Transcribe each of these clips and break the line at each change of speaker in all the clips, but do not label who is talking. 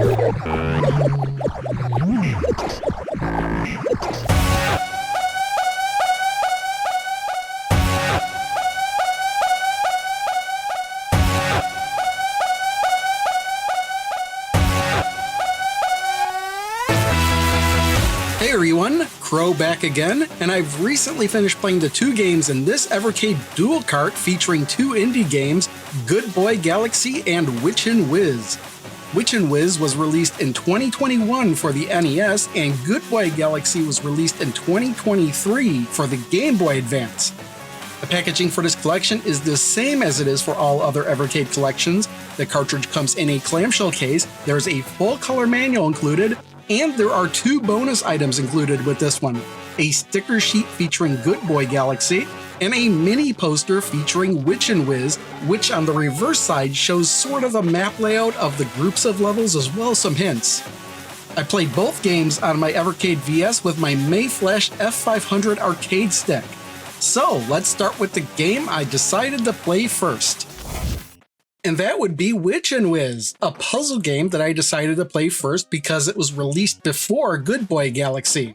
Hey everyone, Crow back again, and I've recently finished playing the 2 games in this Evercade Dual Cart featuring 2 indie games, Goodboy Galaxy and Witch and Whiz. Witch and Whiz was released in 2021 for the NES, and Goodboy Galaxy was released in 2023 for the Game Boy Advance. The packaging for this collection is the same as it is for all other Evercade collections. The cartridge comes in a clamshell case, there's a full color manual included, and there are 2 bonus items included with this one, a sticker sheet featuring Goodboy Galaxy, and a mini poster featuring Witch and Whiz, which on the reverse side shows sort of a map layout of the groups of levels as well as some hints. I played both games on my Evercade VS with my Mayflash F500 arcade stick. So let's start with the game I decided to play first. And that would be Witch and Whiz, a puzzle game that I decided to play first because it was released before Goodboy Galaxy.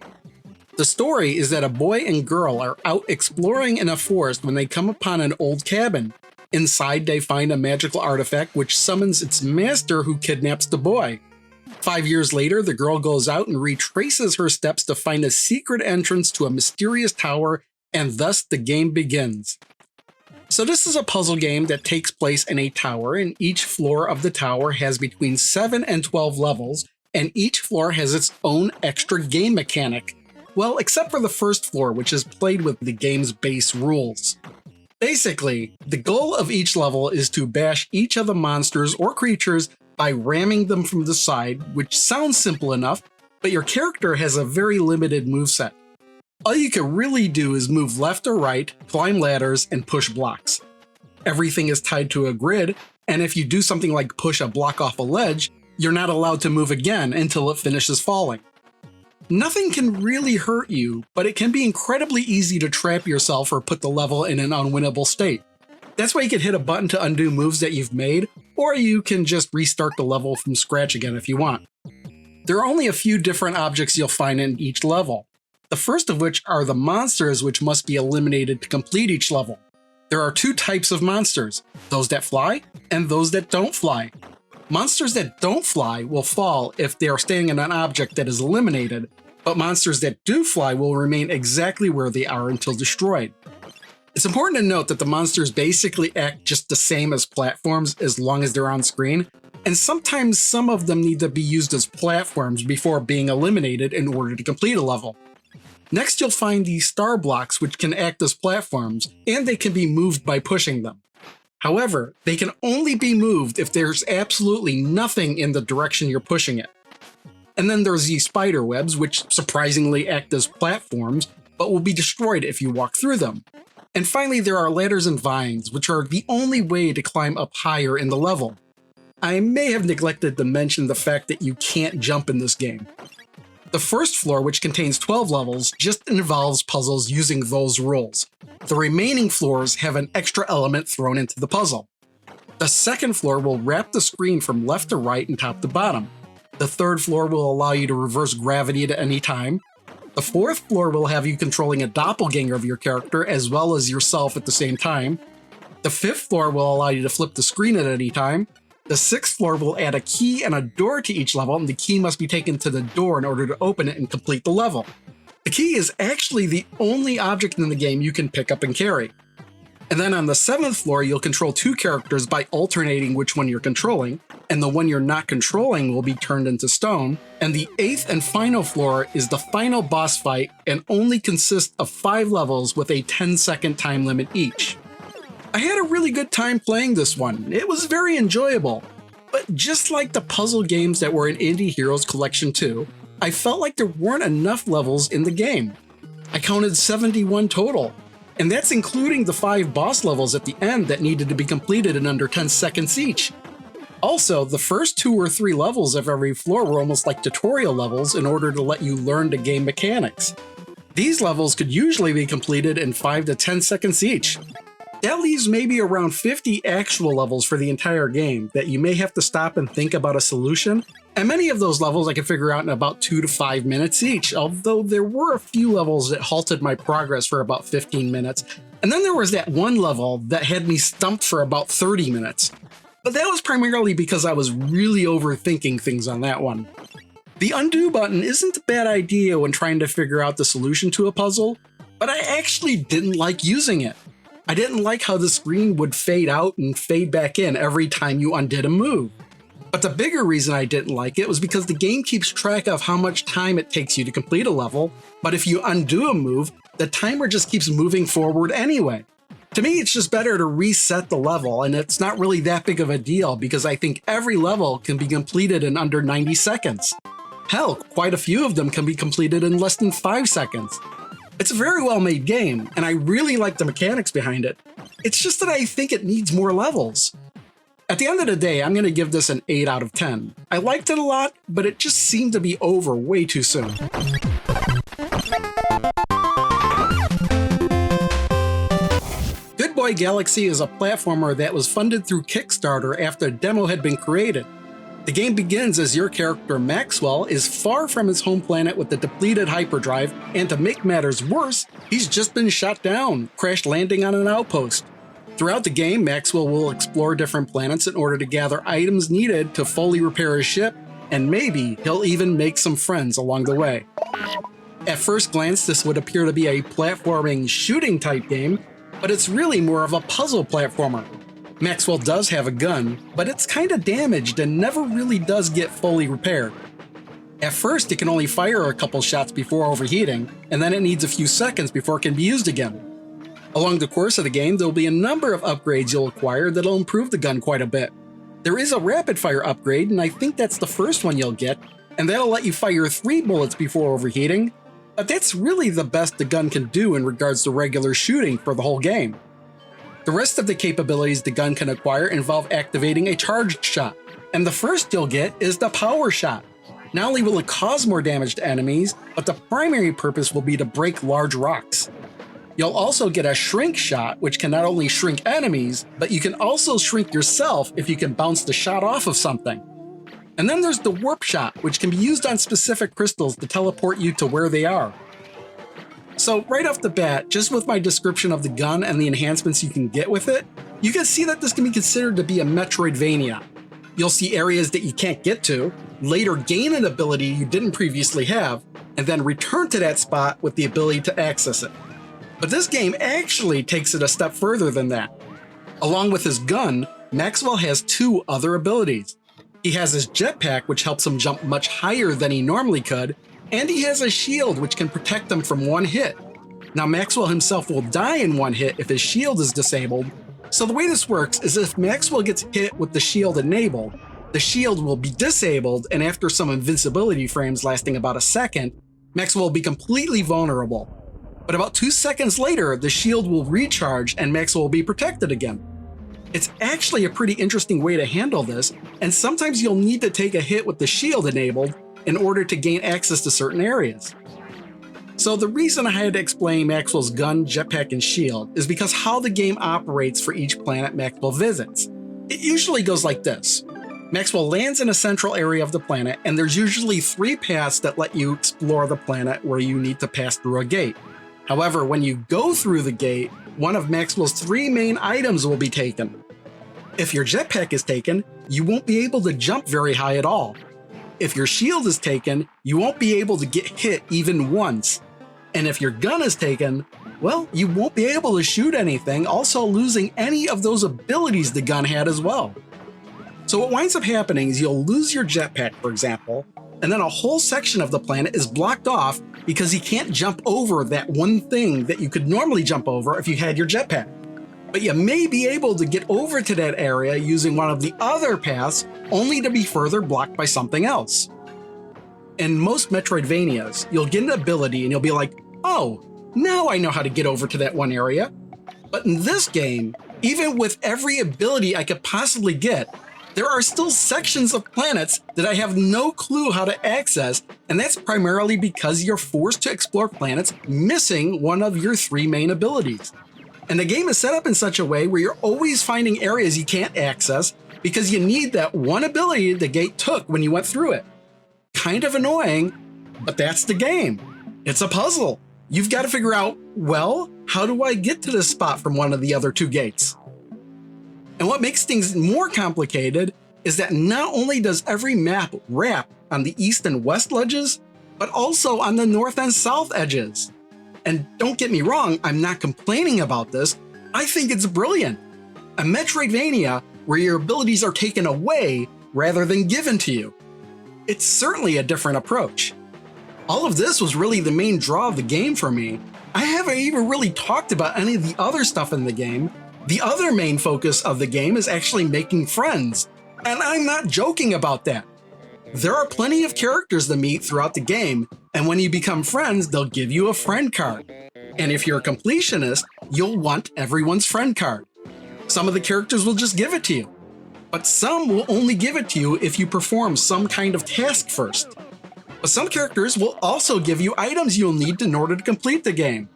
The story is that a boy and girl are out exploring in a forest when they come upon an old cabin. Inside, they find a magical artifact which summons its master who kidnaps the boy. 5 years later, the girl goes out and retraces her steps to find a secret entrance to a mysterious tower, and thus the game begins. So this is a puzzle game that takes place in a tower, and each floor of the tower has between 7 and 12 levels, and each floor has its own extra game mechanic. Well, except for the first floor, which is played with the game's base rules. Basically, the goal of each level is to bash each of the monsters or creatures by ramming them from the side, which sounds simple enough, but your character has a very limited moveset. All you can really do is move left or right, climb ladders, and push blocks. Everything is tied to a grid, and if you do something like push a block off a ledge, you're not allowed to move again until it finishes falling. Nothing can really hurt you, but it can be incredibly easy to trap yourself or put the level in an unwinnable state. That's why you can hit a button to undo moves that you've made, or you can just restart the level from scratch again if you want. There are only a few different objects you'll find in each level. The first of which are the monsters, which must be eliminated to complete each level. There are 2 types of monsters, those that fly and those that don't fly. Monsters that don't fly will fall if they are standing on an object that is eliminated, but monsters that do fly will remain exactly where they are until destroyed. It's important to note that the monsters basically act just the same as platforms as long as they're on screen, and sometimes some of them need to be used as platforms before being eliminated in order to complete a level. Next, you'll find these star blocks, which can act as platforms, and they can be moved by pushing them. However, they can only be moved if there's absolutely nothing in the direction you're pushing it. And then there's these spider webs, which surprisingly act as platforms, but will be destroyed if you walk through them. And finally, there are ladders and vines, which are the only way to climb up higher in the level. I may have neglected to mention the fact that you can't jump in this game. The first floor, which contains 12 levels, just involves puzzles using those rules. The remaining floors have an extra element thrown into the puzzle. The second floor will wrap the screen from left to right and top to bottom. The third floor will allow you to reverse gravity at any time. The fourth floor will have you controlling a doppelganger of your character as well as yourself at the same time. The fifth floor will allow you to flip the screen at any time. The sixth floor will add a key and a door to each level, and the key must be taken to the door in order to open it and complete the level. The key is actually the only object in the game you can pick up and carry. And then on the 7th floor, you'll control 2 characters by alternating which one you're controlling, and the one you're not controlling will be turned into stone. And the 8th and final floor is the final boss fight and only consists of 5 levels with a 10-second time limit each. I had a really good time playing this one. It was very enjoyable. But just like the puzzle games that were in Indie Heroes Collection 2, I felt like there weren't enough levels in the game. I counted 71 total, and that's including the 5 boss levels at the end that needed to be completed in under 10 seconds each. Also, the first 2 or 3 levels of every floor were almost like tutorial levels in order to let you learn the game mechanics. These levels could usually be completed in 5 to 10 seconds each. That leaves maybe around 50 actual levels for the entire game that you may have to stop and think about a solution, and many of those levels I could figure out in about 2 to 5 minutes each, although there were a few levels that halted my progress for about 15 minutes, and then there was that one level that had me stumped for about 30 minutes. But that was primarily because I was really overthinking things on that one. The undo button isn't a bad idea when trying to figure out the solution to a puzzle, but I actually didn't like using it. I didn't like how the screen would fade out and fade back in every time you undid a move. But the bigger reason I didn't like it was because the game keeps track of how much time it takes you to complete a level, but if you undo a move, the timer just keeps moving forward anyway. To me, it's just better to reset the level, and it's not really that big of a deal because I think every level can be completed in under 90 seconds. Hell, quite a few of them can be completed in less than 5 seconds. It's a very well made game, and I really like the mechanics behind it. It's just that I think it needs more levels. At the end of the day, I'm going to give this an 8 out of 10. I liked it a lot, but it just seemed to be over way too soon. Goodboy Galaxy is a platformer that was funded through Kickstarter after a demo had been created. The game begins as your character Maxwell is far from his home planet with the depleted hyperdrive, and to make matters worse, he's just been shot down, crash landing on an outpost. Throughout the game, Maxwell will explore different planets in order to gather items needed to fully repair his ship, and maybe he'll even make some friends along the way. At first glance, this would appear to be a platforming shooting type game, but it's really more of a puzzle platformer. Maxwell does have a gun, but it's kinda damaged and never really does get fully repaired. At first, it can only fire a couple shots before overheating, and then it needs a few seconds before it can be used again. Along the course of the game, there'll be a number of upgrades you'll acquire that'll improve the gun quite a bit. There is a rapid fire upgrade, and I think that's the first one you'll get, and that'll let you fire 3 bullets before overheating, but that's really the best the gun can do in regards to regular shooting for the whole game. The rest of the capabilities the gun can acquire involve activating a charged shot, and the first you'll get is the power shot. Not only will it cause more damage to enemies, but the primary purpose will be to break large rocks. You'll also get a shrink shot, which can not only shrink enemies, but you can also shrink yourself if you can bounce the shot off of something. And then there's the warp shot, which can be used on specific crystals to teleport you to where they are. So right off the bat, just with my description of the gun and the enhancements you can get with it, you can see that this can be considered to be a Metroidvania. You'll see areas that you can't get to, later gain an ability you didn't previously have, and then return to that spot with the ability to access it. But this game actually takes it a step further than that. Along with his gun, Maxwell has 2 other abilities. He has his jetpack, which helps him jump much higher than he normally could, and he has a shield which can protect him from one hit. Now Maxwell himself will die in one hit if his shield is disabled, so the way this works is if Maxwell gets hit with the shield enabled, the shield will be disabled, and after some invincibility frames lasting about a second, Maxwell will be completely vulnerable. But about 2 seconds later, the shield will recharge and Maxwell will be protected again. It's actually a pretty interesting way to handle this, and sometimes you'll need to take a hit with the shield enabled in order to gain access to certain areas. So the reason I had to explain Maxwell's gun, jetpack, and shield is because how the game operates for each planet Maxwell visits. It usually goes like this. Maxwell lands in a central area of the planet, and there's usually 3 paths that let you explore the planet where you need to pass through a gate. However, when you go through the gate, one of Maxwell's 3 main items will be taken. If your jetpack is taken, you won't be able to jump very high at all. If your shield is taken, you won't be able to get hit even once. And if your gun is taken, well, you won't be able to shoot anything, also losing any of those abilities the gun had as well. So what winds up happening is you'll lose your jetpack, for example, and then a whole section of the planet is blocked off because you can't jump over that one thing that you could normally jump over if you had your jetpack. But you may be able to get over to that area using one of the other paths, only to be further blocked by something else. In most Metroidvanias, you'll get an ability and you'll be like, oh, now I know how to get over to that one area. But in this game, even with every ability I could possibly get, there are still sections of planets that I have no clue how to access, and that's primarily because you're forced to explore planets missing one of your 3 main abilities. And the game is set up in such a way where you're always finding areas you can't access because you need that one ability the gate took when you went through it. Kind of annoying, but that's the game. It's a puzzle. You've got to figure out, well, how do I get to this spot from one of the other two gates? And what makes things more complicated is that not only does every map wrap on the east and west ledges, but also on the north and south edges. And don't get me wrong, I'm not complaining about this. I think it's brilliant. A Metroidvania where your abilities are taken away rather than given to you. It's certainly a different approach. All of this was really the main draw of the game for me. I haven't even really talked about any of the other stuff in the game. The other main focus of the game is actually making friends. And I'm not joking about that. There are plenty of characters to meet throughout the game, and when you become friends, they'll give you a friend card. And if you're a completionist, you'll want everyone's friend card. Some of the characters will just give it to you, but some will only give it to you if you perform some kind of task first. But some characters will also give you items you'll need in order to complete the game.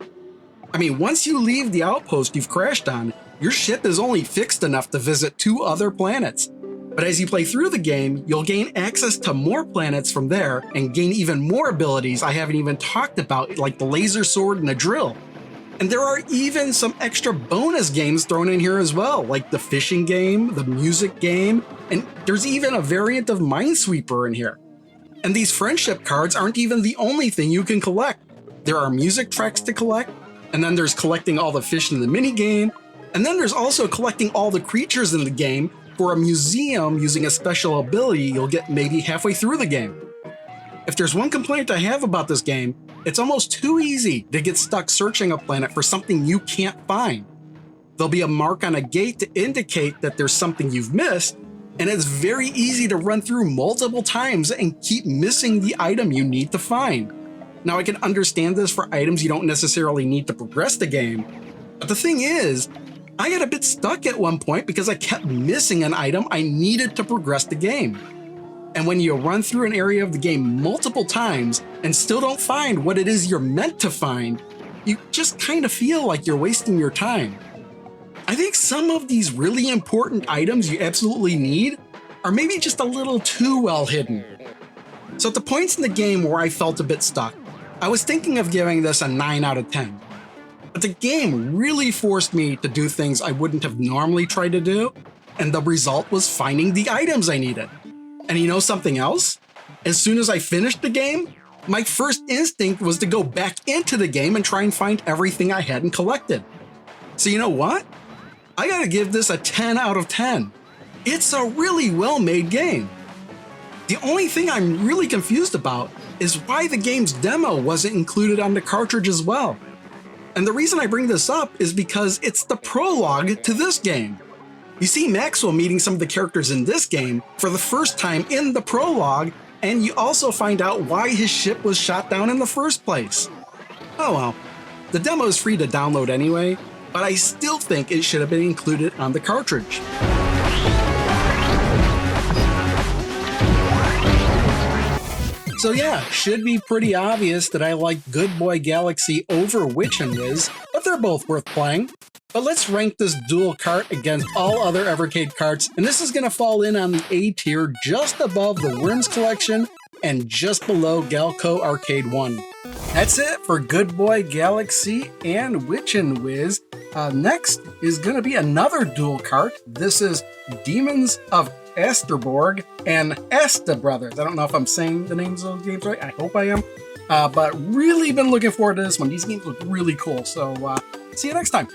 I mean, once you leave the outpost you've crashed on, your ship is only fixed enough to visit 2 other planets. But as you play through the game, you'll gain access to more planets from there and gain even more abilities I haven't even talked about, like the laser sword and the drill. And there are even some extra bonus games thrown in here as well, like the fishing game, the music game, and there's even a variant of Minesweeper in here. And these friendship cards aren't even the only thing you can collect. There are music tracks to collect, and then there's collecting all the fish in the minigame, and then there's also collecting all the creatures in the game for a museum using a special ability you'll get maybe halfway through the game. If there's one complaint I have about this game, it's almost too easy to get stuck searching a planet for something you can't find. There'll be a mark on a gate to indicate that there's something you've missed, and it's very easy to run through multiple times and keep missing the item you need to find. Now, I can understand this for items you don't necessarily need to progress the game, but the thing is, I got a bit stuck at one point because I kept missing an item I needed to progress the game. And when you run through an area of the game multiple times and still don't find what it is you're meant to find, you just kind of feel like you're wasting your time. I think some of these really important items you absolutely need are maybe just a little too well hidden. So at the points in the game where I felt a bit stuck, I was thinking of giving this a 9 out of 10. But the game really forced me to do things I wouldn't have normally tried to do, and the result was finding the items I needed. And you know something else? As soon as I finished the game, my first instinct was to go back into the game and try and find everything I hadn't collected. So you know what? I gotta give this a 10 out of 10. It's a really well-made game. The only thing I'm really confused about is why the game's demo wasn't included on the cartridge as well. And the reason I bring this up is because it's the prologue to this game. You see Maxwell meeting some of the characters in this game for the first time in the prologue, and you also find out why his ship was shot down in the first place. Oh well, the demo is free to download anyway, but I still think it should have been included on the cartridge. So yeah, should be pretty obvious that I like Goodboy Galaxy over Witch and Wiz, but they're both worth playing. But let's rank this dual cart against all other Evercade carts, and this is going to fall in on the A tier just above the Worms Collection and just below Galco Arcade 1. That's it for Goodboy Galaxy and Witch and Wiz. Next is going to be another dual cart. This is Demons of Asterborg and Asta Brothers. I don't know if I'm saying the names of those games right. I hope I am. But really been looking forward to this one. These games look really cool. So see you next time.